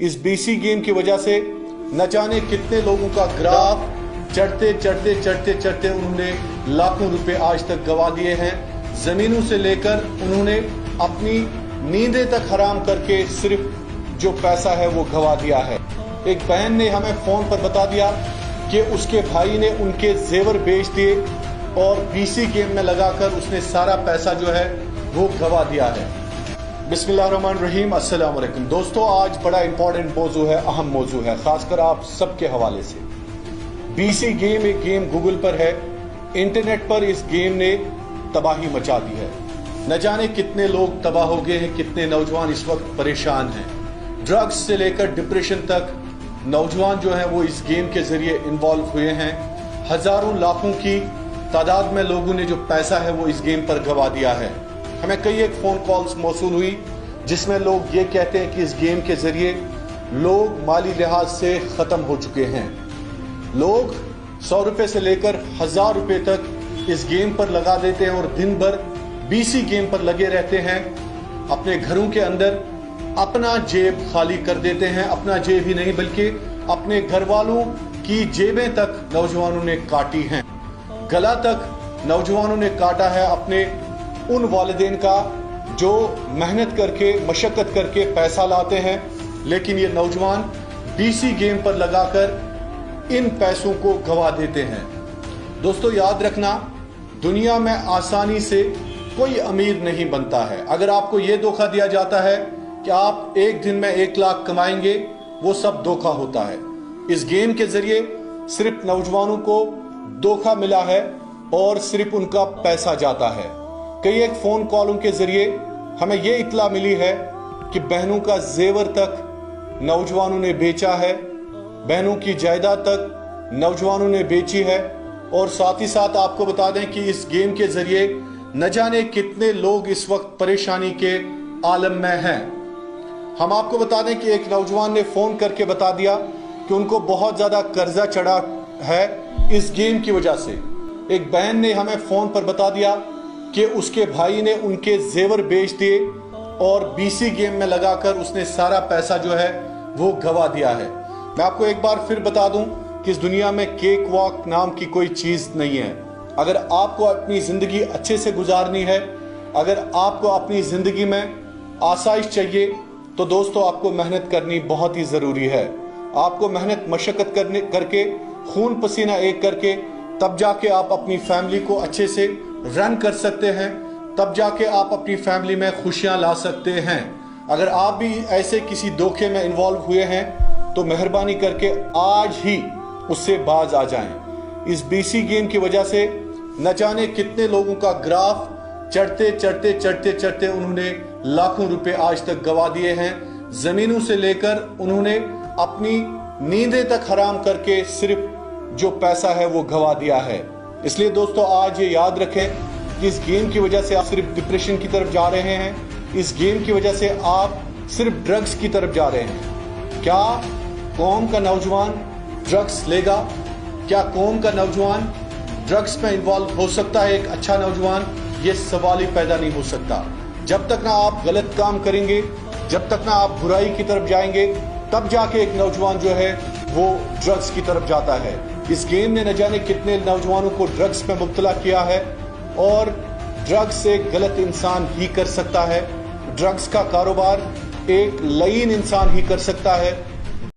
इस BC game की वजह से न जाने कितने लोगों का ग्राफ चढ़ते चढ़ते चढ़ते चढ़ते उन्होंने लाखों रुपए आज तक गवा दिए हैं। जमीनों से लेकर उन्होंने अपनी नींदें तक हराम करके सिर्फ जो पैसा है वो गवा दिया है। एक बहन ने हमें फोन पर बता दिया कि उसके भाई ने उनके जेवर बेच दिए और बीसी गेम में लगाकर उसने सारा पैसा जो है वो गवा दिया है। बिस्मिल्लाहिर्रहमानिर्रहीम, अस्सलाम वालेकुम। दोस्तों, आज बड़ा इंपॉर्टेंट मौजू है, अहम मौजू है, खासकर आप सबके हवाले से। बीसी गेम एक गेम गूगल पर है। इंटरनेट पर इस गेम ने तबाही मचा दी है। न जाने कितने लोग तबाह हो गए हैं, कितने नौजवान इस वक्त परेशान हैं। ड्रग्स से लेकर डिप्रेशन तक नौजवान जो है वो इस गेम के जरिए इन्वॉल्व हुए हैं। हजारों लाखों की तादाद में लोगों ने जो पैसा है वो इस गेम पर गवा दिया है। हमें कई एक फोन कॉल्स मौसूल हुई जिसमें लोग ये कहते हैं कि इस गेम के जरिए लोग माली लिहाज से खत्म हो चुके हैं। लोग 100 रुपए से लेकर 1000 रुपए तक इस गेम पर लगा देते हैं और दिन भर बीसी गेम पर लगे रहते हैं। अपने घरों के अंदर अपना जेब खाली कर देते हैं। अपना जेब ही नहीं बल्कि अपने घर वालों की जेबें तक नौजवानों ने काटी हैं। गला तक नौजवानों ने काटा है अपने उन वालिदैन का जो मेहनत करके मशक्कत करके पैसा लाते हैं, लेकिन ये नौजवान बीसी गेम पर लगाकर इन पैसों को गवा देते हैं। दोस्तों, याद रखना, दुनिया में आसानी से कोई अमीर नहीं बनता है। अगर आपको ये धोखा दिया जाता है कि आप एक दिन में 1 लाख कमाएंगे, वो सब धोखा होता है। इस गेम के जरिए सिर्फ नौजवानों को धोखा मिला है और सिर्फ उनका पैसा जाता है। कई एक फोन कॉलों के जरिए हमें यह इत्तला मिली है कि बहनों का जेवर तक नौजवानों ने बेचा है, बहनों की जायदाद तक नौजवानों ने बेची है। और साथ ही साथ आपको बता दें कि इस गेम के जरिए न जाने कितने लोग इस वक्त परेशानी के आलम में हैं। हम आपको बता दें कि एक नौजवान ने फोन करके बता दिया कि उनको बहुत ज्यादा कर्जा चढ़ा है इस गेम की वजह से। एक बहन ने हमें फोन पर बता दिया कि उसके भाई ने उनके जेवर बेच दिए और बीसी गेम में लगाकर उसने सारा पैसा जो है वो गवा दिया है। मैं आपको एक बार फिर बता दूं कि इस दुनिया में केक वॉक नाम की कोई चीज नहीं है। अगर आपको अपनी जिंदगी अच्छे से गुजारनी है, अगर आपको अपनी जिंदगी में आसाइश चाहिए, तो दोस्तों आपको मेहनत करनी बहुत ही जरूरी है। आपको मेहनत मशक्कत करके खून पसीना एक करके तब जाके आप अपनी फैमिली को अच्छे से रन कर सकते हैं, तब जाके आप अपनी फैमिली में खुशियां ला सकते हैं। अगर आप भी ऐसे किसी धोखे में इन्वॉल्व हुए हैं तो मेहरबानी करके आज ही उससे बाज आ जाएं। इस बीसी गेम की वजह से न जाने कितने लोगों का ग्राफ चढ़ते चढ़ते चढ़ते चढ़ते उन्होंने लाखों रुपए आज तक गवा दिए हैं। जमीनों से लेकर उन्होंने अपनी नींदें तक हराम करके सिर्फ जो पैसा है वो गवा दिया है। इसलिए दोस्तों, आज ये याद रखें कि इस गेम की वजह से आप सिर्फ डिप्रेशन की तरफ जा रहे हैं। इस गेम की वजह से आप सिर्फ ड्रग्स की तरफ जा रहे हैं। क्या कौम का नौजवान ड्रग्स लेगा? क्या कौम का नौजवान ड्रग्स में इन्वॉल्व हो सकता है? एक अच्छा नौजवान, ये सवाल ही पैदा नहीं हो सकता। जब तक ना आप गलत काम करेंगे, जब तक ना आप बुराई की तरफ जाएंगे, तब जाके एक नौजवान जो है वो ड्रग्स की तरफ जाता है। इस गेम ने न जाने कितने नौजवानों को ड्रग्स में मुब्तला किया है और ड्रग्स से गलत इंसान ही कर सकता है। ड्रग्स का कारोबार एक लईन इंसान ही कर सकता है।